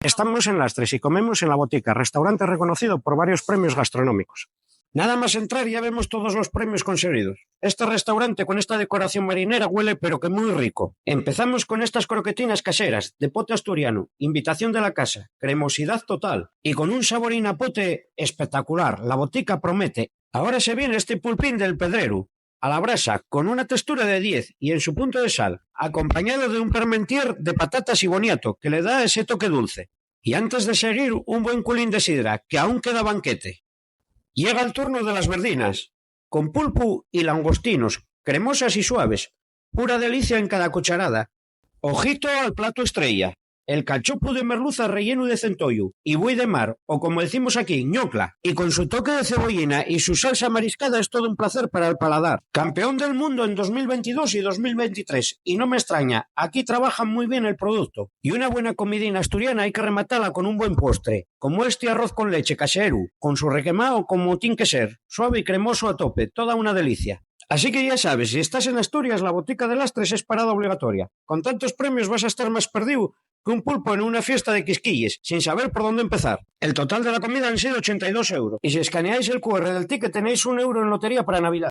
Estamos en Lastres y comemos en La Botica, restaurante reconocido por varios premios gastronómicos. Nada más entrar ya vemos todos los premios conseguidos. Este restaurante con esta decoración marinera huele pero que muy rico. Empezamos con estas croquetinas caseras, de pote asturiano, invitación de la casa, cremosidad total y con un sabor inapote espectacular. La Botica promete. Ahora se viene este pulpín del Pedrero, a la brasa, con una textura de 10 y en su punto de sal, acompañado de un parmentier de patatas y boniato, que le da ese toque dulce. Y antes de seguir, un buen culín de sidra, que aún queda banquete. Llega el turno de las verdinas, con pulpo y langostinos, cremosas y suaves, pura delicia en cada cucharada. Ojito al plato estrella, el cachopo de merluza relleno de centollo y buey de mar, o como decimos aquí, ñocla, y con su toque de cebollina y su salsa mariscada es todo un placer para el paladar. Campeón del mundo en 2022 y 2023, y no me extraña, aquí trabajan muy bien el producto. Y una buena comidina asturiana hay que rematarla con un buen postre, como este arroz con leche casero, con su requemao como tiene que ser, suave y cremoso a tope, toda una delicia. Así que ya sabes, si estás en Asturias, la Botica de Lastres es parada obligatoria. Con tantos premios vas a estar más perdido que un pulpo en una fiesta de Quisquilles, sin saber por dónde empezar. El total de la comida han sido 82 euros. Y si escaneáis el QR del ticket tenéis €1 en lotería para Navidad.